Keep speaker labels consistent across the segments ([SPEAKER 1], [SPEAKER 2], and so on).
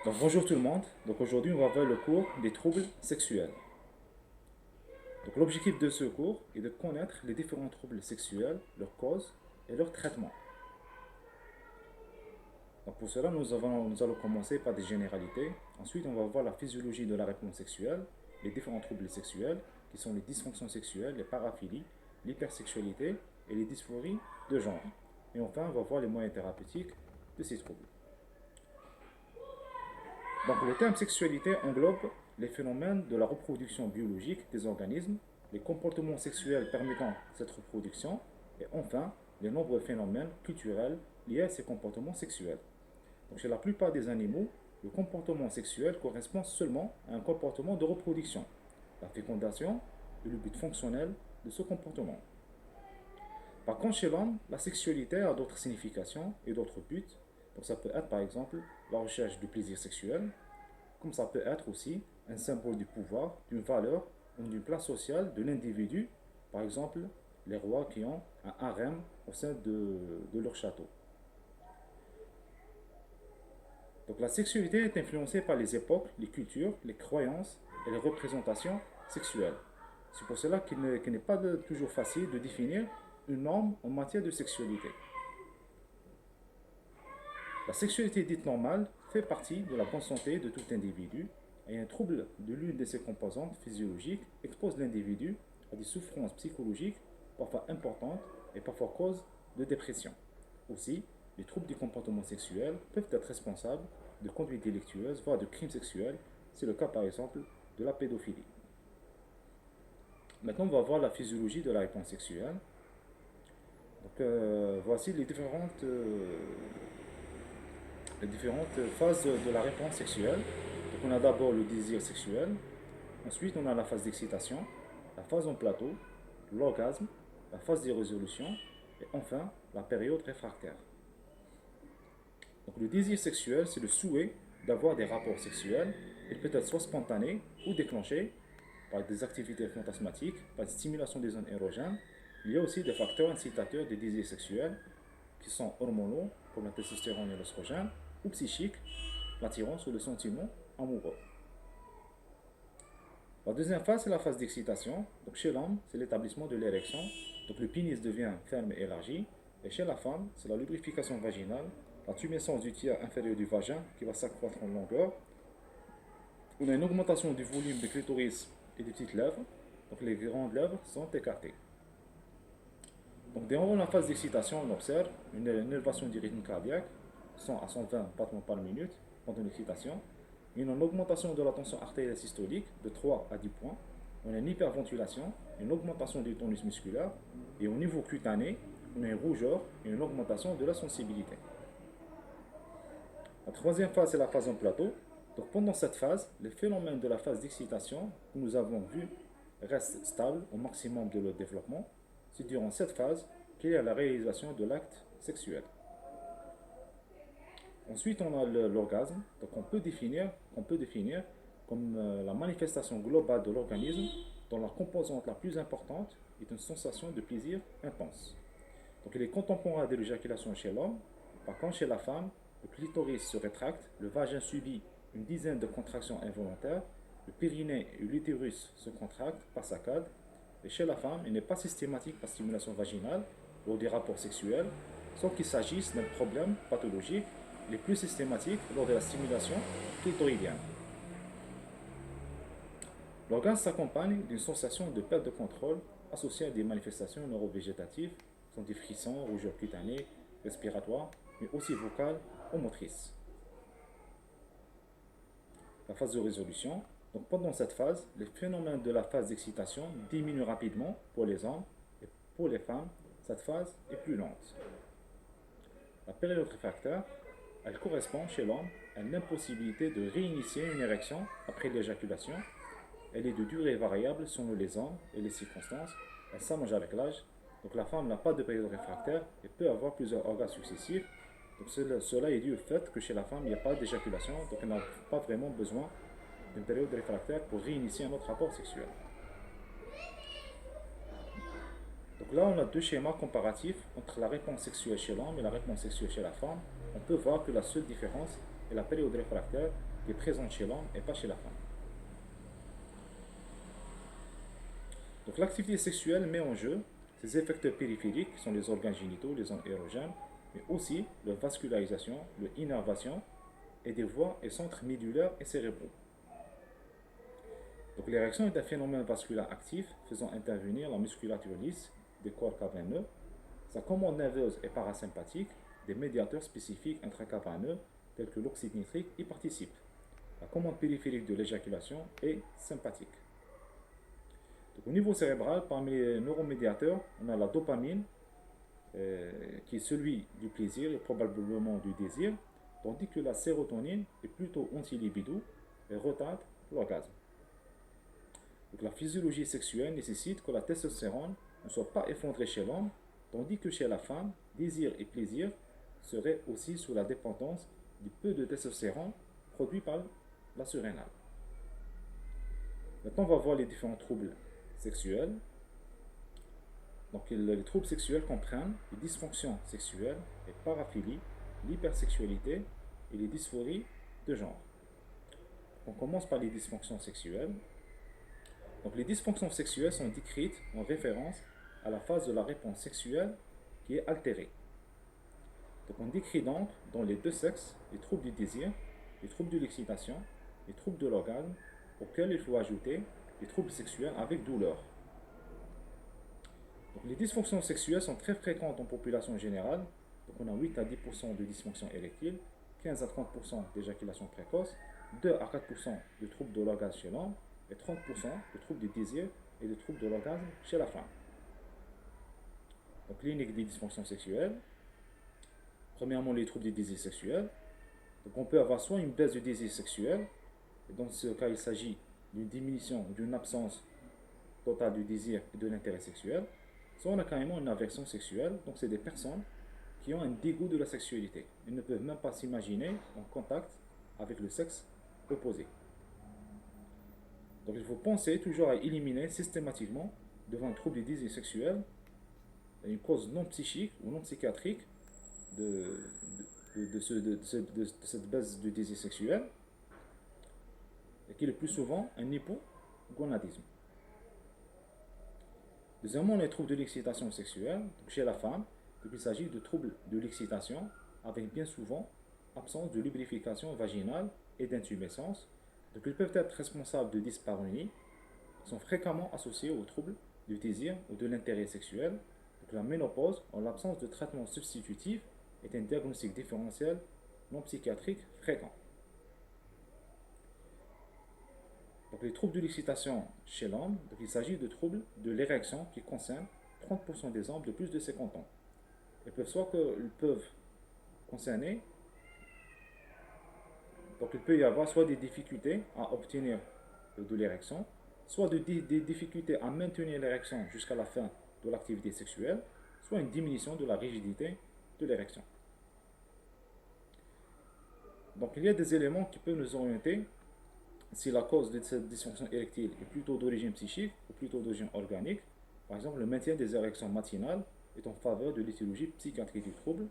[SPEAKER 1] Donc bonjour tout le monde. Donc aujourd'hui on va voir le cours des troubles sexuels. Donc l'objectif de ce cours est de connaître les différents troubles sexuels, leurs causes et leurs traitements. Donc pour cela nous allons commencer par des généralités. Ensuite on va voir la physiologie de la réponse sexuelle, les différents troubles sexuels qui sont les dysfonctions sexuelles, les paraphilies, l'hypersexualité et les dysphories de genre. Et enfin on va voir les moyens thérapeutiques de ces troubles. Donc le terme sexualité englobe les phénomènes de la reproduction biologique des organismes, les comportements sexuels permettant cette reproduction, et enfin les nombreux phénomènes culturels liés à ces comportements sexuels. Donc chez la plupart des animaux, le comportement sexuel correspond seulement à un comportement de reproduction, la fécondation est le but fonctionnel de ce comportement. Par contre, chez l'homme, la sexualité a d'autres significations et d'autres buts. Donc ça peut être par exemple la recherche du plaisir sexuel, comme ça peut être aussi un symbole du pouvoir, d'une valeur ou d'une place sociale de l'individu, par exemple les rois qui ont un harem au sein de leur château. Donc la sexualité est influencée par les époques, les cultures, les croyances et les représentations sexuelles. C'est pour cela qu'il n'est pas toujours facile de définir une norme en matière de sexualité. La sexualité dite normale fait partie de la bonne santé de tout individu et un trouble de l'une de ses composantes physiologiques expose l'individu à des souffrances psychologiques parfois importantes et parfois cause de dépression. Aussi, les troubles du comportement sexuel peuvent être responsables de conduites délictueuses, voire de crimes sexuels. C'est le cas par exemple de la pédophilie. Maintenant, on va voir la physiologie de la réponse sexuelle. Donc, voici les différentes phases de la réponse sexuelle. Donc on a d'abord le désir sexuel, ensuite on a la phase d'excitation, la phase en plateau, l'orgasme, la phase d'irrésolution et enfin la période réfractaire. Donc le désir sexuel, c'est le souhait d'avoir des rapports sexuels. Il peut être soit spontané ou déclenché par des activités fantasmatiques, par une stimulation des zones érogènes. Il y a aussi des facteurs incitateurs du désir sexuel qui sont hormonaux, comme la testostérone et l'œstrogène, ou psychiques, l'attirance ou le sentiment amoureux. La deuxième phase, c'est la phase d'excitation. Donc chez l'homme, c'est l'établissement de l'érection. Donc le pénis devient ferme et élargi. Et chez la femme, c'est la lubrification vaginale, la tumescence du tiers inférieur du vagin qui va s'accroître en longueur. On a une augmentation du volume du clitoris et des petites lèvres. Donc les grandes lèvres sont écartées. Donc durant la phase d'excitation, on observe une élévation du rythme cardiaque, 100 à 120 battements par minute pendant l'excitation, une augmentation de la tension artérielle systolique de 3 à 10 points, on a une hyperventilation, une augmentation du tonus musculaire, et au niveau cutané, on a une rougeur et une augmentation de la sensibilité. La troisième phase, c'est la phase en plateau. Donc pendant cette phase, les phénomènes de la phase d'excitation que nous avons vus restent stables au maximum de leur développement. C'est durant cette phase qu'il y a la réalisation de l'acte sexuel. Ensuite, on a l'orgasme. Donc on peut définir comme la manifestation globale de l'organisme dont la composante la plus importante est une sensation de plaisir intense. Donc il est contemporain de l'éjaculation chez l'homme. Par contre, chez la femme, le clitoris se rétracte, le vagin subit une dizaine de contractions involontaires, le périnée et l'utérus se contractent par saccades, et chez la femme, il n'est pas systématique par stimulation vaginale lors des rapports sexuels, sauf qu'il s'agisse d'un problème pathologique, il est plus systématique lors de la stimulation clitoridienne. L'orgasme s'accompagne d'une sensation de perte de contrôle associée à des manifestations neurovégétatives, sont des frissons, rougeurs cutanées, respiratoires, mais aussi vocales ou motrices. La phase de résolution. Donc pendant cette phase, les phénomènes de la phase d'excitation diminuent rapidement pour les hommes et pour les femmes, cette phase est plus lente. La période réfractaire, elle correspond chez l'homme à l'impossibilité de réinitier une érection après l'éjaculation. Elle est de durée variable selon les hommes et les circonstances. Elle s'allonge avec l'âge. Donc la femme n'a pas de période réfractaire et peut avoir plusieurs orgasmes successifs. Donc cela est dû au fait que chez la femme, il n'y a pas d'éjaculation, donc elle n'a pas vraiment besoin d'une période réfractaire pour réinitier un autre rapport sexuel. Donc là, on a deux schémas comparatifs entre la réponse sexuelle chez l'homme et la réponse sexuelle chez la femme. On peut voir que la seule différence est la période réfractaire. qui est présente chez l'homme et pas chez la femme. Donc l'activité sexuelle met en jeu ces effecteurs périphériques qui sont les organes génitaux, les zones érogènes, mais aussi leur vascularisation, leur innervation et des voies et centres médulaires et cérébraux. Donc l'érection est un phénomène vasculaire actif faisant intervenir la musculature lisse des corps caverneux. Sa commande nerveuse et parasympathique, des médiateurs spécifiques intracaverneux tels que l'oxyde nitrique y participent. La commande périphérique de l'éjaculation est sympathique. Donc, au niveau cérébral, parmi les neuromédiateurs, on a la dopamine, qui est celui du plaisir et probablement du désir, tandis que la sérotonine est plutôt anti-libido et retarde l'orgasme. Donc, la physiologie sexuelle nécessite que la testostérone ne soit pas effondrée chez l'homme, tandis que chez la femme, désir et plaisir seraient aussi sous la dépendance du peu de testostérone produit par la surrénale. Maintenant, on va voir les différents troubles sexuels. Donc, les troubles sexuels comprennent les dysfonctions sexuelles, les paraphilies, l'hypersexualité et les dysphories de genre. On commence par les dysfonctions sexuelles. Donc, les dysfonctions sexuelles sont décrites en référence à la phase de la réponse sexuelle qui est altérée. Donc, on décrit donc dans les deux sexes les troubles du désir, les troubles de l'excitation, les troubles de l'orgasme, auxquels il faut ajouter les troubles sexuels avec douleur. Donc, les dysfonctions sexuelles sont très fréquentes en population générale. Donc, on a 8 à 10% de dysfonction érectile, 15 à 30% d'éjaculation précoce, 2 à 4% de troubles de l'orgasme chez l'homme et 30% de troubles du désir et de troubles de l'orgasme chez la femme. Donc, clinique des dysfonctions sexuelles. Premièrement, les troubles du désir sexuel. Donc, on peut avoir soit une baisse du désir sexuel, et dans ce cas, il s'agit d'une diminution ou d'une absence totale du désir et de l'intérêt sexuel, soit on a carrément une aversion sexuelle. Donc, c'est des personnes qui ont un dégoût de la sexualité. Ils ne peuvent même pas s'imaginer en contact avec le sexe opposé. Donc, il faut penser toujours à éliminer systématiquement devant un trouble du désir sexuel une cause non psychique ou non psychiatrique de cette baisse du désir sexuel, et qui est le plus souvent un hypogonadisme. Deuxièmement, les troubles de l'excitation sexuelle. Donc, chez la femme, il s'agit de troubles de l'excitation avec bien souvent absence de lubrification vaginale et d'intumescence. Donc, ils peuvent être responsables de dyspareunie, ils sont fréquemment associés aux troubles du désir ou de l'intérêt sexuel. Donc, la ménopause, en l'absence de traitement substitutif, est un diagnostic différentiel non psychiatrique fréquent. Donc, les troubles de l'excitation chez l'homme, il s'agit de troubles de l'érection qui concernent 30% des hommes de plus de 50 ans. Ils peuvent concerner, donc il peut y avoir soit des difficultés à obtenir de l'érection, soit des difficultés à maintenir l'érection jusqu'à la fin de l'activité sexuelle, soit une diminution de la rigidité de l'érection. Donc il y a des éléments qui peuvent nous orienter si la cause de cette dysfonction érectile est plutôt d'origine psychique ou plutôt d'origine organique. Par exemple, le maintien des érections matinales est en faveur de l'étiologie psychiatrique du trouble,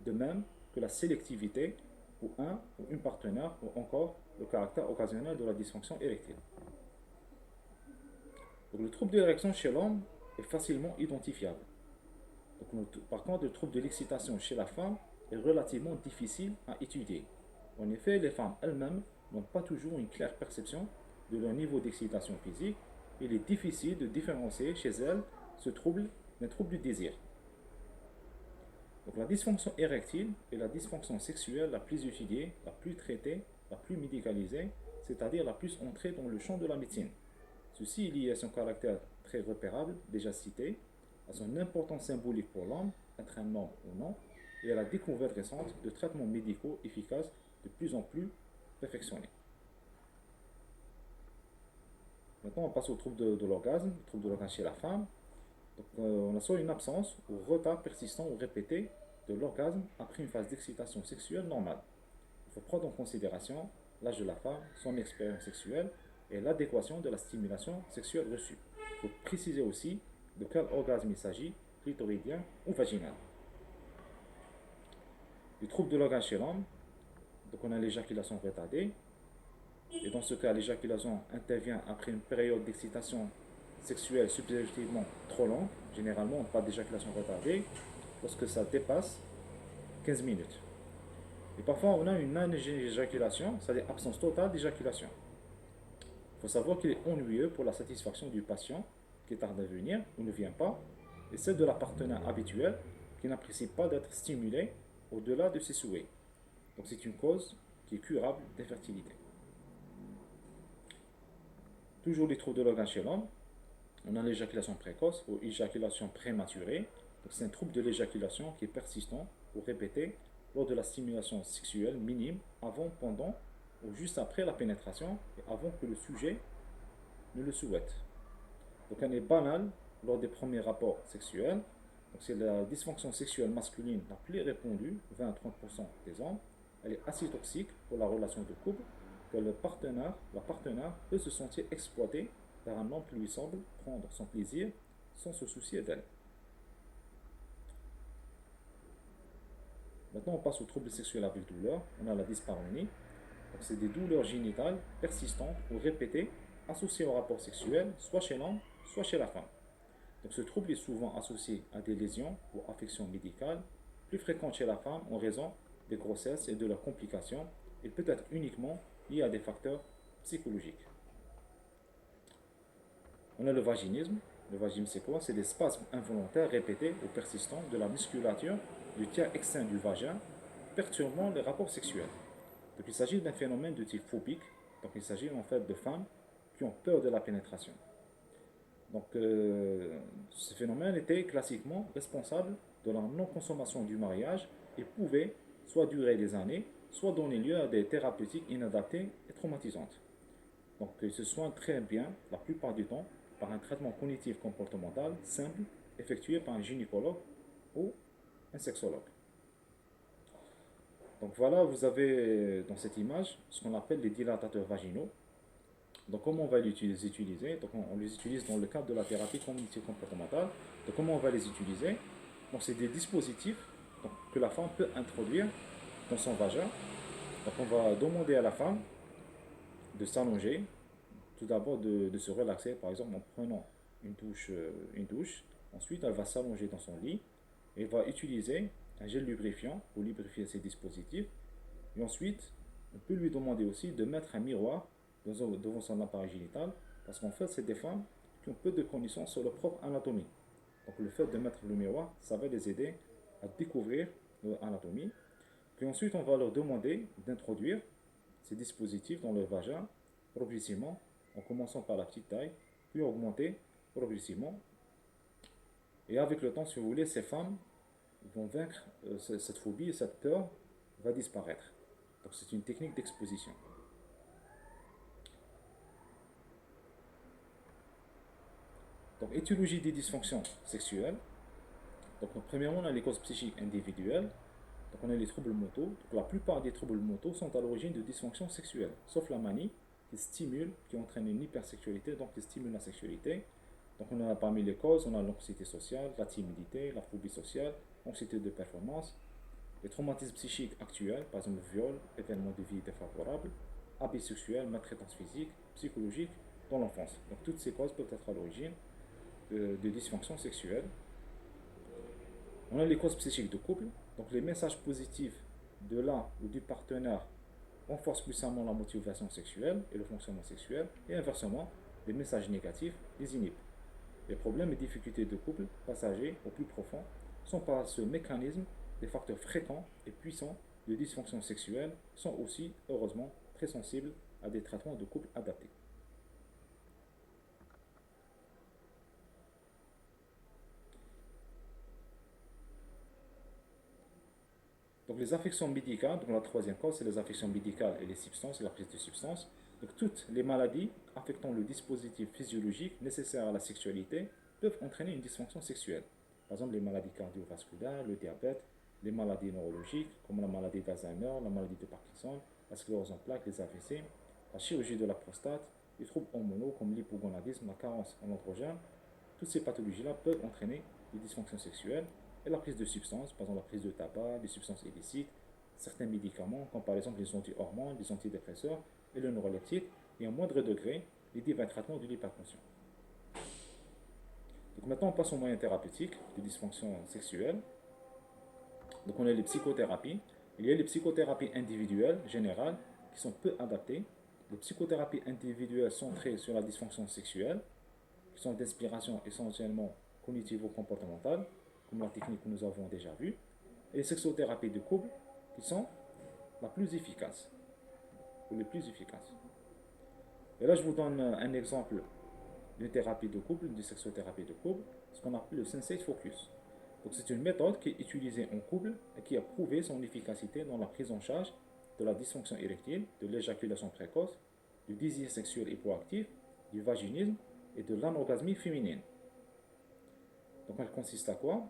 [SPEAKER 1] de même que la sélectivité pour un ou une partenaire ou encore le caractère occasionnel de la dysfonction érectile. Donc, le trouble de l'érection chez l'homme est facilement identifiable. Donc, par contre, le trouble de l'excitation chez la femme est relativement difficile à étudier. En effet, les femmes elles-mêmes n'ont pas toujours une claire perception de leur niveau d'excitation physique. Il est difficile de différencier chez elles ce trouble d'un trouble du désir. Donc, la dysfonction érectile est la dysfonction sexuelle la plus étudiée, la plus traitée, la plus médicalisée, c'est-à-dire la plus entrée dans le champ de la médecine. Ceci est lié à son caractère très repérable, déjà cité, à son importance symbolique pour l'homme, entraînement ou non, et à la découverte récente de traitements médicaux efficaces de plus en plus perfectionnés. Maintenant, on passe au trouble de l'orgasme, le trouble de l'orgasme chez la femme. Donc, on a soit une absence ou retard persistant ou répété de l'orgasme après une phase d'excitation sexuelle normale. Il faut prendre en considération l'âge de la femme, son expérience sexuelle et l'adéquation de la stimulation sexuelle reçue. Il faut préciser aussi de quel orgasme il s'agit, clitoridien ou vaginal. Les troubles de l'orgasme chez l'homme, donc on a l'éjaculation retardée, Et dans ce cas, l'éjaculation intervient après une période d'excitation sexuelle subjectivement trop longue. Généralement, on parle d'éjaculation retardée lorsque ça dépasse 15 minutes. Et parfois, on a une anéjaculation, c'est-à-dire absence totale d'éjaculation. Il faut savoir qu'il est ennuyeux pour la satisfaction du patient qui tarde à venir ou ne vient pas, et celle de la partenaire habituelle qui n'apprécie pas d'être stimulée au-delà de ses souhaits. Donc c'est une cause qui est curable d'infertilité. Toujours les troubles de l'organe chez l'homme, on a l'éjaculation précoce ou éjaculation prématurée. C'est un trouble de l'éjaculation qui est persistant ou répété lors de la stimulation sexuelle minime avant, pendant ou juste après la pénétration et avant que le sujet ne le souhaite. Donc elle est banale lors des premiers rapports sexuels. Donc c'est la dysfonction sexuelle masculine la plus répandue, 20 à 30% des hommes. Elle est assez toxique pour la relation de couple que la partenaire peut se sentir exploitée par un homme qui lui semble prendre son plaisir sans se soucier d'elle. Maintenant, on passe aux troubles sexuels avec douleur. On a la dyspareunie. C'est des douleurs génitales persistantes ou répétées associées au rapport sexuel, soit chez l'homme, soit chez la femme. Donc, ce trouble est souvent associé à des lésions ou affections médicales, plus fréquentes chez la femme en raison des grossesses et de leurs complications, et peut être uniquement lié à des facteurs psychologiques. On a le vaginisme. Le vaginisme, c'est quoi? C'est des spasmes involontaires répétés ou persistants de la musculature du tiers externe du vagin, perturbant les rapports sexuels. Donc il s'agit d'un phénomène de type phobique. Donc il s'agit en fait de femmes qui ont peur de la pénétration. Donc ce phénomène était classiquement responsable de la non-consommation du mariage et pouvait soit durer des années, soit donner lieu à des thérapeutiques inadaptées et traumatisantes. Donc ils se soignent très bien, la plupart du temps, par un traitement cognitif comportemental simple, effectué par un gynécologue ou un sexologue. Donc voilà, vous avez dans cette image ce qu'on appelle les dilatateurs vaginaux. Donc comment on va les utiliser? Donc on les utilise dans le cadre de la thérapie cognitive comportementale. Donc comment on va les utiliser? Donc c'est des dispositifs donc, que la femme peut introduire dans son vagin. Donc on va demander à la femme de s'allonger, tout d'abord de se relaxer, par exemple en prenant une douche. Ensuite, elle va s'allonger dans son lit et va utiliser un gel lubrifiant pour lubrifier ses dispositifs. Et ensuite, on peut lui demander aussi de mettre un miroir devant son appareil génital, parce qu'en fait, c'est des femmes qui ont peu de connaissances sur leur propre anatomie. Donc le fait de mettre le miroir, ça va les aider à découvrir leur anatomie. Puis ensuite, on va leur demander d'introduire ces dispositifs dans leur vagin progressivement, en commençant par la petite taille, puis augmenter progressivement. Et avec le temps, si vous voulez, ces femmes vont vaincre cette phobie et cette peur va disparaître. Donc c'est une technique d'exposition. Donc étiologie des dysfonctions sexuelles. Donc premièrement, on a les causes psychiques individuelles. Donc on a les troubles mentaux. Donc la plupart des troubles mentaux sont à l'origine de dysfonctions sexuelles, sauf la manie qui stimule, qui entraîne une hypersexualité, donc qui stimule la sexualité. Donc on a parmi les causes, on a l'anxiété sociale, la timidité, la phobie sociale, anxiété de performance, les traumatismes psychiques actuels, par exemple viol, événements de vie défavorables, abus sexuels, maltraitance physique, psychologique dans l'enfance. Donc toutes ces causes peuvent être à l'origine de dysfonctions sexuelles. On a les causes psychiques de couple, donc les messages positifs de l'un ou du partenaire renforcent puissamment la motivation sexuelle et le fonctionnement sexuel, et inversement, les messages négatifs les inhibent. Les problèmes et difficultés de couple passagers au plus profond sont par ce mécanisme des facteurs fréquents et puissants de dysfonction sexuelle sont aussi, heureusement, très sensibles à des traitements de couple adaptés. Donc les affections médicales, donc la troisième cause, c'est les affections médicales et les substances, la prise de substances. Donc toutes les maladies affectant le dispositif physiologique nécessaire à la sexualité peuvent entraîner une dysfonction sexuelle. Par exemple, les maladies cardiovasculaires, le diabète, les maladies neurologiques comme la maladie d'Alzheimer, la maladie de Parkinson, la sclérose en plaques, les AVC, la chirurgie de la prostate, les troubles hormonaux comme l'hypogonadisme, la carence en androgène. Toutes ces pathologies-là peuvent entraîner des dysfonctions sexuelles et la prise de substances, par exemple la prise de tabac, des substances illicites, certains médicaments, comme par exemple les anti-hormones, les antidépresseurs et le neuroleptique, et à moindre degré, les divers traitements de l'hypertension. Donc maintenant, on passe aux moyens thérapeutiques de dysfonction sexuelle. Donc on a les psychothérapies. Il y a les psychothérapies individuelles, générales, qui sont peu adaptées. Les psychothérapies individuelles centrées sur la dysfonction sexuelle, qui sont d'inspiration essentiellement cognitivo-comportementale, comme la technique que nous avons déjà vue. Et les sexothérapies de couple, qui sont la plus efficaces, ou les plus efficaces. Et là, je vous donne un exemple d'une thérapie de couple, d'une sexothérapie de couple, ce qu'on appelle le Sensate Focus. Donc c'est une méthode qui est utilisée en couple et qui a prouvé son efficacité dans la prise en charge de la dysfonction érectile, de l'éjaculation précoce, du désir sexuel hypoactif, du vaginisme et de l'anorgasmie féminine. Donc elle consiste à quoi?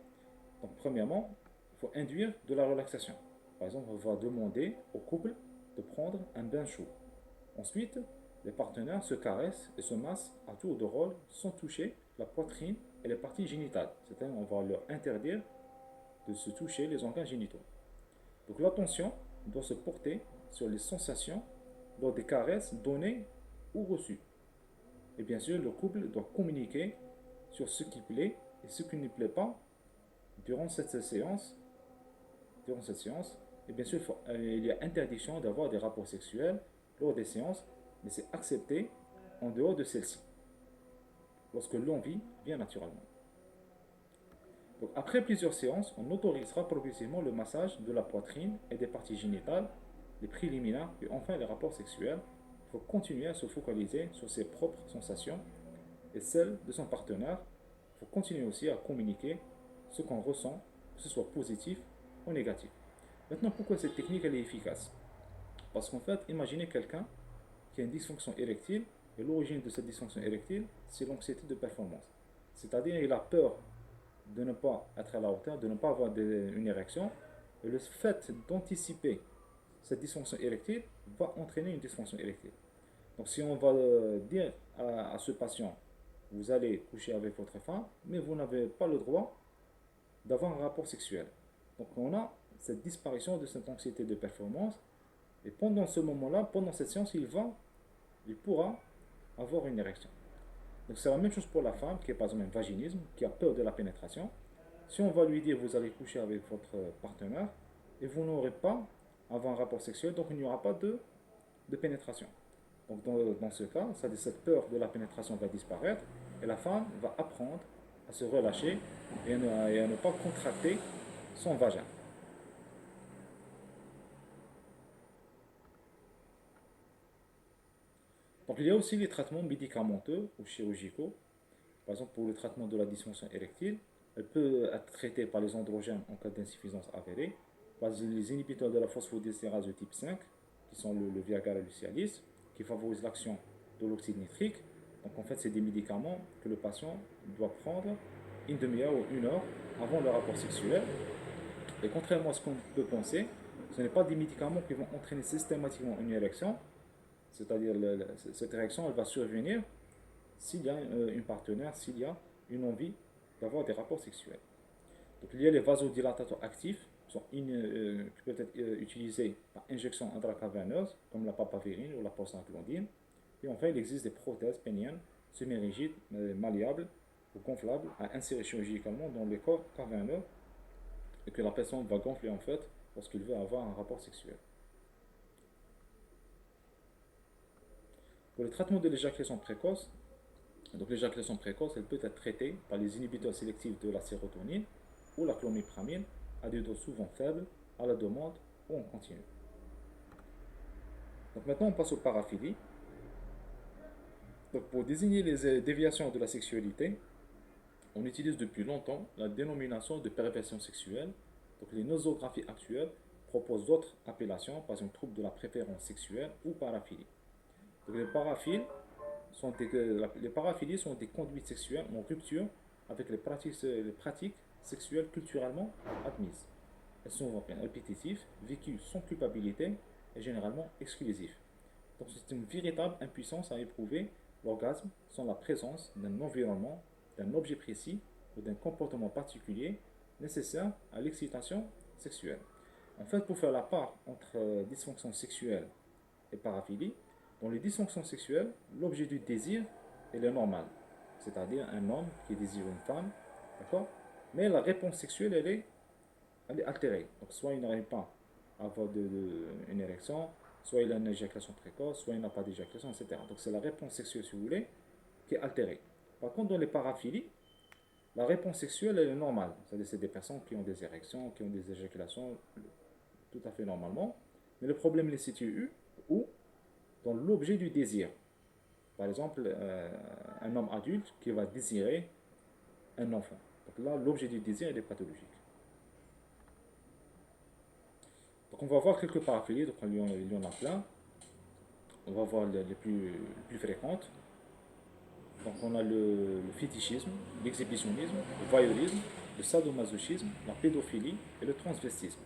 [SPEAKER 1] Donc premièrement, il faut induire de la relaxation. Par exemple, on va demander au couple de prendre un bain chaud. Ensuite, les partenaires se caressent et se massent à tour de rôle sans toucher la poitrine et les parties génitales. C'est-à-dire qu'on va leur interdire de se toucher les organes génitaux. Donc l'attention doit se porter sur les sensations lors des caresses données ou reçues. Et bien sûr, le couple doit communiquer sur ce qui plaît et ce qui ne plaît pas durant cette séance. Et bien sûr, il y a interdiction d'avoir des rapports sexuels lors des séances, mais c'est accepté en dehors de celle-ci, lorsque l'envie vient naturellement. Donc, après plusieurs séances, on autorisera progressivement le massage de la poitrine et des parties génitales, les préliminaires et enfin les rapports sexuels. Il faut continuer à se focaliser sur ses propres sensations et celles de son partenaire. Il faut continuer aussi à communiquer ce qu'on ressent, que ce soit positif ou négatif. Maintenant, pourquoi cette technique elle est efficace? Parce qu'en fait, imaginez quelqu'un qui a une dysfonction érectile, et l'origine de cette dysfonction érectile, c'est l'anxiété de performance. C'est-à-dire, il a peur de ne pas être à la hauteur, de ne pas avoir une érection, et le fait d'anticiper cette dysfonction érectile va entraîner une dysfonction érectile. Donc si on va dire à ce patient, vous allez coucher avec votre femme, mais vous n'avez pas le droit d'avoir un rapport sexuel. Donc on a cette disparition de cette anxiété de performance, et pendant ce moment-là, pendant cette séance, il pourra avoir une érection. Donc c'est la même chose pour la femme qui est par exemple un vaginisme, qui a peur de la pénétration. Si on va lui dire vous allez coucher avec votre partenaire et vous n'aurez pas à avoir un rapport sexuel, donc il n'y aura pas de pénétration. Donc dans ce cas, cette peur de la pénétration va disparaître et la femme va apprendre à se relâcher et à ne pas contracter son vagin. Donc il y a aussi les traitements médicamenteux ou chirurgicaux. Par exemple, pour le traitement de la dysfonction érectile, elle peut être traitée par les androgènes en cas d'insuffisance avérée, par les inhibiteurs de la phosphodiesterase de type 5, qui sont le Viagra et le Cialis, qui favorisent l'action de l'oxyde nitrique. Donc en fait, c'est des médicaments que le patient doit prendre une demi-heure ou une heure avant le rapport sexuel. Et contrairement à ce qu'on peut penser, ce n'est pas des médicaments qui vont entraîner systématiquement une érection, c'est-à-dire cette érection elle va survenir s'il y a une partenaire, s'il y a une envie d'avoir des rapports sexuels. Donc il y a les vasodilatateurs actifs qui peuvent être utilisés par injection intracaveineuse, comme la papaverine ou la prostaglandine. Et enfin, il existe des prothèses péniennes semi-rigides, malléables ou gonflables à insérer chirurgicalement dans les corps caverneux et que la personne va gonfler en fait lorsqu'il veut avoir un rapport sexuel. Pour le traitement de l'éjaculation précoce, donc l'éjaculation précoce, elle peut être traitée par les inhibiteurs sélectifs de la sérotonine ou la clomipramine à des doses souvent faibles, à la demande ou en continu. Donc maintenant on passe aux paraphilies. Donc pour désigner les déviations de la sexualité, on utilise depuis longtemps la dénomination de perversion sexuelle. Donc les nosographies actuelles proposent d'autres appellations, par exemple trouble de la préférence sexuelle ou paraphilie. Donc les paraphilies sont des conduites sexuelles en rupture avec les pratiques sexuelles culturellement admises. Elles sont répétitives, vécues sans culpabilité et généralement exclusives. Donc c'est une véritable impuissance à éprouver l'orgasme sans la présence d'un environnement, d'un objet précis ou d'un comportement particulier nécessaire à l'excitation sexuelle. En fait, pour faire la part entre dysfonction sexuelle et paraphilie, dans les dysfonctions sexuelles, l'objet du désir, elle est normal. C'est-à-dire un homme qui désire une femme, d'accord? Mais la réponse sexuelle, elle est altérée. Donc, soit il n'arrive pas à avoir une érection, soit il a une éjaculation précoce, soit il n'a pas d'éjaculation, etc. Donc, c'est la réponse sexuelle, si vous voulez, qui est altérée. Par contre, dans les paraphilies, la réponse sexuelle, elle est normale. C'est-à-dire, c'est des personnes qui ont des érections, qui ont des éjaculations tout à fait normalement. Mais le problème il se situe où? Dans l'objet du désir. Par exemple, un homme adulte qui va désirer un enfant. Donc là, l'objet du désir il est pathologique. Donc on va voir quelques paraphilies, donc il y en a plein. On va voir les plus fréquentes. Donc on a le fétichisme, l'exhibitionnisme, le voyeurisme, le sadomasochisme, la pédophilie et le transvestisme.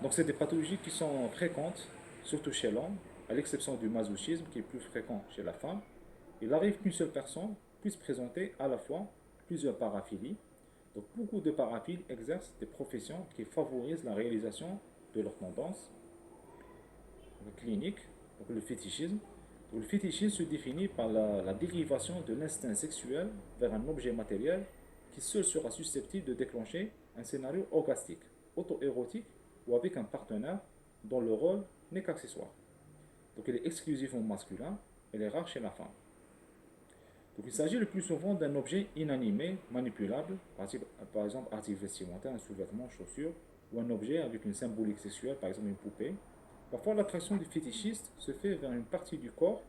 [SPEAKER 1] Donc c'est des pathologies qui sont fréquentes, surtout chez l'homme, à l'exception du masochisme qui est plus fréquent chez la femme. Il arrive qu'une seule personne puisse présenter à la fois plusieurs paraphilies. Donc beaucoup de paraphiles exercent des professions qui favorisent la réalisation de leurs tendances cliniques, donc le fétichisme. Donc, le fétichisme se définit par la dérivation de l'instinct sexuel vers un objet matériel qui seul sera susceptible de déclencher un scénario orgastique, auto-érotique ou avec un partenaire dont le rôle n'est qu'accessoire. Donc il est exclusivement masculin et il est rare chez la femme. Donc il s'agit le plus souvent d'un objet inanimé, manipulable, par exemple article vestimentaire, un sous-vêtement, chaussure, ou un objet avec une symbolique sexuelle, par exemple une poupée. Parfois l'attraction du fétichiste se fait vers une partie du corps,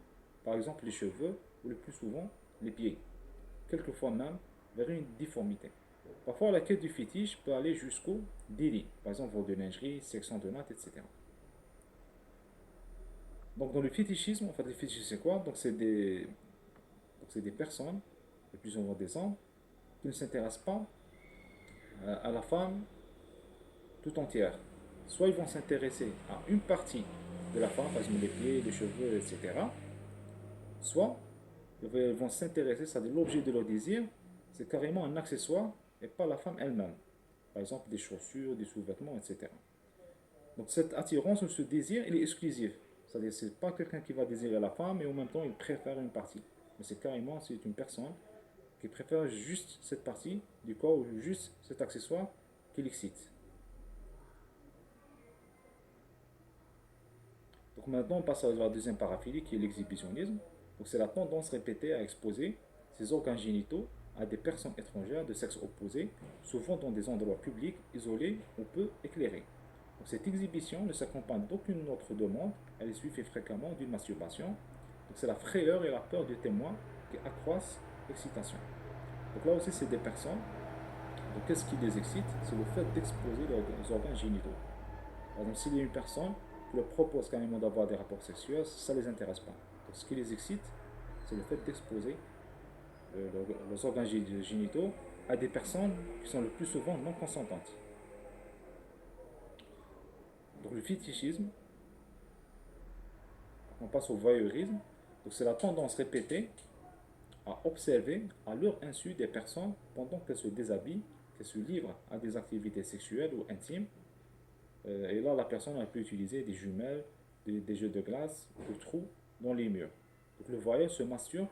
[SPEAKER 1] par exemple les cheveux, ou le plus souvent les pieds, quelquefois même vers une difformité. Parfois la quête du fétiche peut aller jusqu'au délit, par exemple vol de lingerie, section de natte, etc. Donc dans le fétichisme, en fait le fétichisme c'est quoi? Donc c'est des personnes, le plus souvent des hommes, qui ne s'intéressent pas à la femme tout entière. Soit ils vont s'intéresser à une partie de la femme, par exemple les pieds, les cheveux, etc. Soit ils vont s'intéresser, c'est-à-dire l'objet de leur désir, c'est carrément un accessoire et pas la femme elle-même. Par exemple des chaussures, des sous-vêtements, etc. Donc cette attirance ou ce désir, il est exclusif. C'est-à-dire c'est pas quelqu'un qui va désirer la femme et en même temps il préfère une partie. Mais c'est une personne qui préfère juste cette partie du corps ou juste cet accessoire qui l'excite. Donc maintenant on passe à la deuxième paraphilie qui est l'exhibitionnisme. Donc c'est la tendance répétée à exposer ses organes génitaux à des personnes étrangères de sexe opposé, souvent dans des endroits publics, isolés ou peu éclairés. Donc cette exhibition ne s'accompagne d'aucune autre demande, elle est suivie fréquemment d'une masturbation. Donc c'est la frayeur et la peur du témoin qui accroissent l'excitation. Donc là aussi c'est des personnes, donc qu'est-ce qui les excite? C'est le fait d'exposer leurs organes génitaux. Par exemple, s'il y a une personne qui leur propose carrément d'avoir des rapports sexuels, ça ne les intéresse pas. Donc ce qui les excite, c'est le fait d'exposer leurs organes génitaux à des personnes qui sont le plus souvent non consentantes. Donc le fétichisme, on passe au voyeurisme. Donc c'est la tendance répétée à observer à leur insu des personnes pendant qu'elles se déshabillent, qu'elles se livrent à des activités sexuelles ou intimes. Et là, la personne elle peut utiliser des jumelles, des jeux de glace, des trous dans les murs. Donc le voyeur se masturbe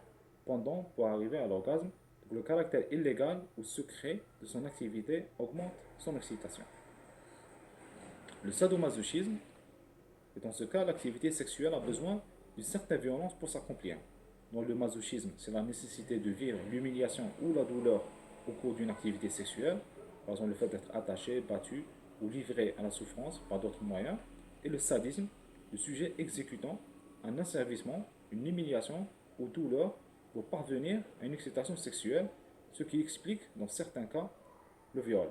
[SPEAKER 1] pendant pour arriver à l'orgasme. Donc le caractère illégal ou secret de son activité augmente son excitation. Le sadomasochisme, et dans ce cas, l'activité sexuelle a besoin d'une certaine violence pour s'accomplir. Dans le masochisme, c'est la nécessité de vivre l'humiliation ou la douleur au cours d'une activité sexuelle, par exemple le fait d'être attaché, battu ou livré à la souffrance par d'autres moyens. Et le sadisme, le sujet exécutant un asservissement, une humiliation ou douleur pour parvenir à une excitation sexuelle, ce qui explique dans certains cas le viol.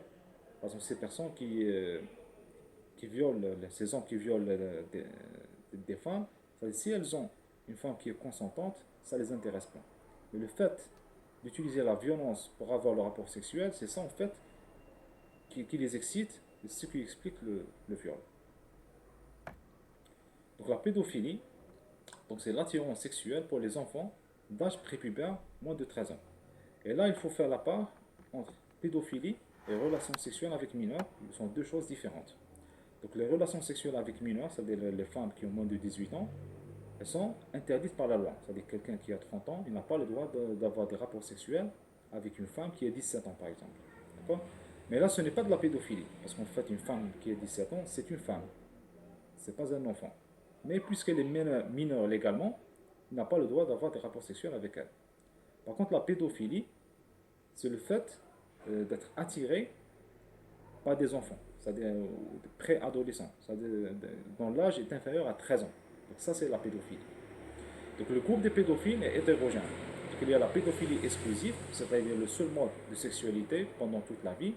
[SPEAKER 1] Par exemple, ces personnes qui violent, ces hommes qui violent des femmes, si elles ont une femme qui est consentante, ça ne les intéresse pas. Mais le fait d'utiliser la violence pour avoir le rapport sexuel, c'est ça en fait qui les excite, et ce qui explique le viol. Donc la pédophilie, donc c'est l'attirance sexuelle pour les enfants d'âge prépubère moins de 13 ans. Et là, il faut faire la part entre pédophilie et relations sexuelles avec mineurs sont deux choses différentes. Donc les relations sexuelles avec mineurs, c'est-à-dire les femmes qui ont moins de 18 ans, elles sont interdites par la loi. C'est-à-dire quelqu'un qui a 30 ans, il n'a pas le droit d'avoir des rapports sexuels avec une femme qui a 17 ans, par exemple. D'accord? Mais là, ce n'est pas de la pédophilie. Parce qu'en fait, une femme qui a 17 ans, c'est une femme. C'est pas un enfant. Mais puisqu'elle est mineure légalement, il n'a pas le droit d'avoir des rapports sexuels avec elle. Par contre, la pédophilie, c'est le fait d'être attiré par des enfants, c'est-à-dire préadolescents, c'est-à-dire dont l'âge est inférieur à 13 ans. Donc ça, c'est la pédophilie. Donc le groupe des pédophiles est hétérogène. Donc, il y a la pédophilie exclusive, c'est-à-dire le seul mode de sexualité pendant toute la vie,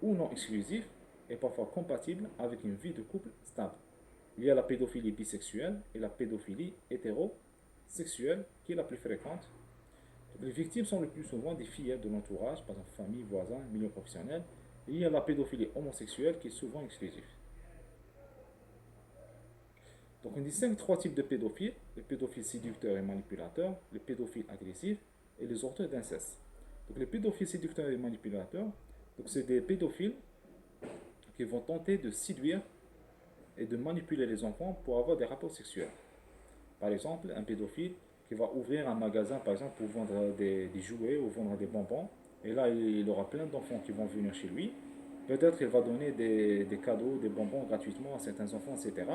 [SPEAKER 1] ou non exclusif, et parfois compatible avec une vie de couple stable. Il y a la pédophilie bisexuelle et la pédophilie hétérosexuelle qui est la plus fréquente. Les victimes sont le plus souvent des filles de l'entourage, par exemple famille, voisins, milieu professionnel. Et il y a la pédophilie homosexuelle qui est souvent exclusive. Donc on distingue trois types de pédophiles, les pédophiles séducteurs et manipulateurs, les pédophiles agressifs et les auteurs d'inceste. Donc les pédophiles séducteurs et manipulateurs, donc c'est des pédophiles qui vont tenter de séduire et de manipuler les enfants pour avoir des rapports sexuels. Par exemple, un pédophile qui va ouvrir un magasin, par exemple, pour vendre des jouets ou vendre des bonbons. Et là, il aura plein d'enfants qui vont venir chez lui. Peut-être qu'il va donner des cadeaux, des bonbons gratuitement à certains enfants, etc.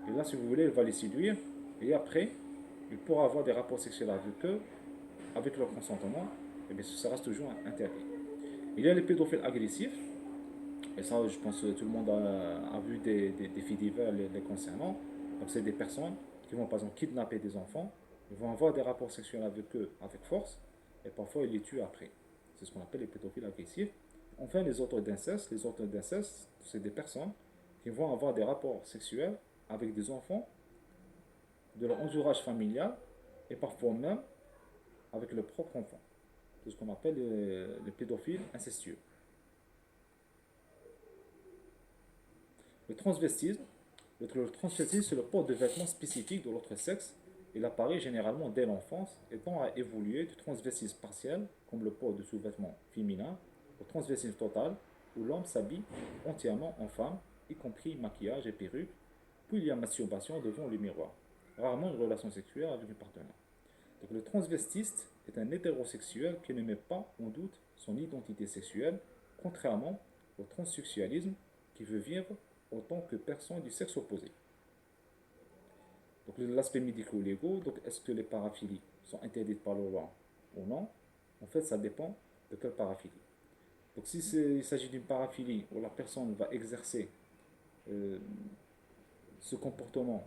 [SPEAKER 1] Et là, si vous voulez, il va les séduire. Et après, il pourra avoir des rapports sexuels avec eux, avec leur consentement. Et bien, ça reste toujours interdit. Il y a les pédophiles agressifs. Et ça, je pense que tout le monde a vu des faits divers les concernant. Donc, c'est des personnes qui vont par exemple kidnapper des enfants, ils vont avoir des rapports sexuels avec eux avec force, et parfois ils les tuent après. C'est ce qu'on appelle les pédophiles agressifs. Enfin, les auteurs d'inceste, c'est des personnes qui vont avoir des rapports sexuels avec des enfants de leur entourage familial, et parfois même avec leur propre enfant. C'est ce qu'on appelle les pédophiles incestueux. Le transvestisme, le transvestisme, c'est le port de vêtements spécifiques de l'autre sexe. Il apparaît généralement dès l'enfance et tend à évoluer du transvestisme partiel, comme le port de sous-vêtements féminins, au transvestisme total, où l'homme s'habille entièrement en femme, y compris maquillage et perruque, puis il y a masturbation devant le miroir, rarement une relation sexuelle avec un partenaire. Donc le transvestiste est un hétérosexuel qui ne met pas en doute son identité sexuelle, contrairement au transsexualisme qui veut vivre autant que personne du sexe opposé. Donc l'aspect médico-légaux, donc est-ce que les paraphilies sont interdites par la loi ou non? En fait, ça dépend de quelle paraphilie. Donc si il s'agit d'une paraphilie où la personne va exercer euh, ce comportement,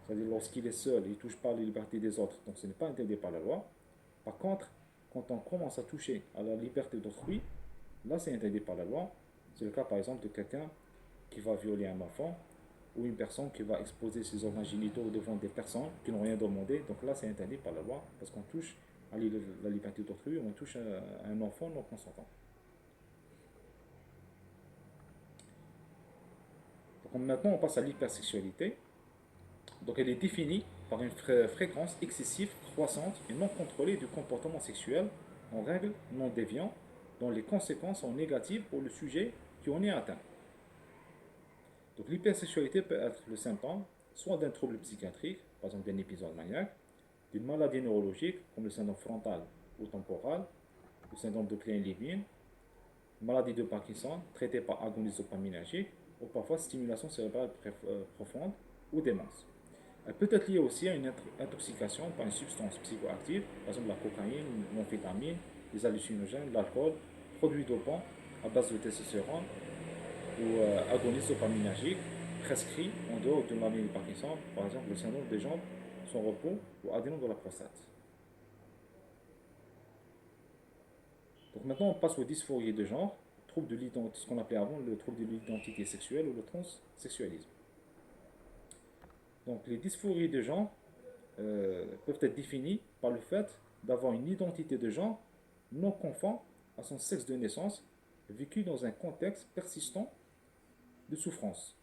[SPEAKER 1] c'est-à-dire lorsqu'il est seul, il ne touche pas à la liberté des autres, donc ce n'est pas interdit par la loi. Par contre, quand on commence à toucher à la liberté d'autrui, là c'est interdit par la loi. C'est le cas par exemple de quelqu'un qui va violer un enfant ou une personne qui va exposer ses organes génitaux devant des personnes qui n'ont rien demandé. Donc là, c'est interdit par la loi parce qu'on touche à la liberté d'autrui, on touche à un enfant non consentant. Donc maintenant, on passe à l'hypersexualité. Donc elle est définie par une fréquence excessive, croissante et non contrôlée du comportement sexuel, en règle non déviant, dont les conséquences sont négatives pour le sujet qui en est atteint. Donc l'hypersexualité peut être le symptôme soit d'un trouble psychiatrique, par exemple d'un épisode maniaque, d'une maladie neurologique comme le syndrome frontal ou temporal, le syndrome de Klein-Levin, maladie de Parkinson traitée par agonisme dopaminergique ou parfois stimulation cérébrale profonde ou démence. Elle peut être liée aussi à une intoxication par une substance psychoactive, par exemple la cocaïne, l'amphétamine, les hallucinogènes, l'alcool, produits dopants à base de testostérone ou agonistes dopaminergiques prescrits en dehors de maladie de Parkinson, par exemple le syndrome des jambes sans repos ou adénome de la prostate. Donc maintenant on passe aux dysphories de genre, trouble de ce qu'on appelait avant le trouble de l'identité sexuelle ou le transsexualisme. Donc les dysphories de genre peuvent être définies par le fait d'avoir une identité de genre non conforme à son sexe de naissance, vécu dans un contexte persistant de souffrance.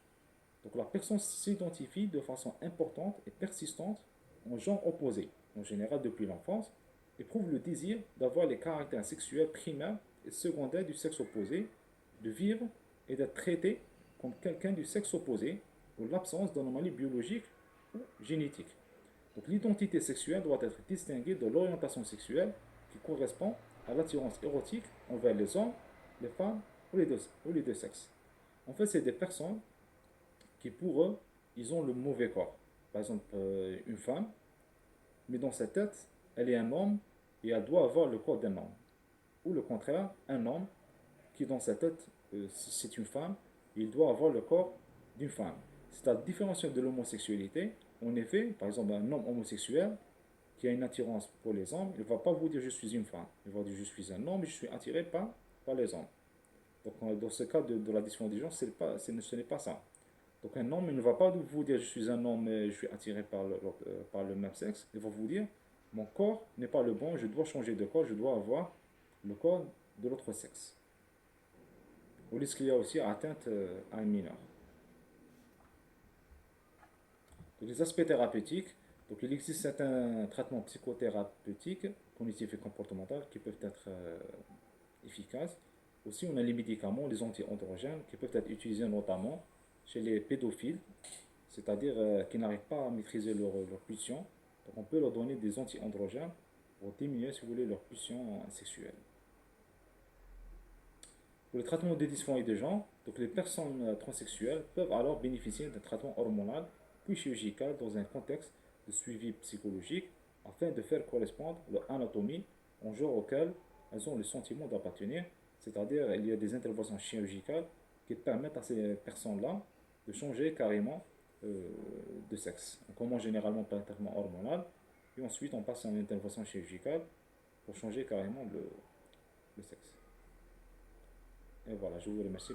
[SPEAKER 1] Donc la personne s'identifie de façon importante et persistante en genre opposé, en général depuis l'enfance, éprouve le désir d'avoir les caractères sexuels primaires et secondaire du sexe opposé de vivre et d'être traité comme quelqu'un du sexe opposé ou l'absence d'anomalies biologiques ou génétiques. Donc l'identité sexuelle doit être distinguée de l'orientation sexuelle qui correspond à l'attirance érotique envers les hommes, les femmes ou les deux sexes. En fait, c'est des personnes qui, pour eux, ils ont le mauvais corps. Par exemple, une femme, mais dans sa tête, elle est un homme et elle doit avoir le corps d'un homme. Ou le contraire, un homme qui, dans sa tête, c'est une femme et il doit avoir le corps d'une femme. C'est la différenciation de l'homosexualité. En effet, par exemple, un homme homosexuel qui a une attirance pour les hommes, il ne va pas vous dire je suis une femme. Il va dire je suis un homme et je suis attiré par les hommes. Donc, dans ce cas de la dysfonction du genre, ce n'est pas ça. Donc, un homme, il ne va pas vous dire je suis un homme et je suis attiré par le même sexe. Il va vous dire mon corps n'est pas le bon, je dois changer de corps, je dois avoir le corps de l'autre sexe. Au risque qu'il y a aussi atteinte à un mineur. Donc, les aspects thérapeutiques. Donc, il existe certains traitements psychothérapeutiques, cognitifs et comportementaux qui peuvent être efficaces. Aussi, on a les médicaments, les anti-androgènes, qui peuvent être utilisés notamment chez les pédophiles, c'est-à-dire qui n'arrivent pas à maîtriser leur pulsion. Donc, on peut leur donner des anti-androgènes pour diminuer, si vous voulez, leur pulsion sexuelle. Pour le traitement des dysphonies de genre, donc les personnes transsexuelles peuvent alors bénéficier d'un traitement hormonal puis chirurgical dans un contexte de suivi psychologique afin de faire correspondre leur anatomie au genre auquel elles ont le sentiment d'appartenir, c'est-à-dire il y a des interventions chirurgicales qui permettent à ces personnes-là de changer carrément de sexe. On commence généralement par un traitement hormonal, et ensuite on passe à une intervention chirurgicale pour changer carrément le sexe. Et voilà, je vous remercie.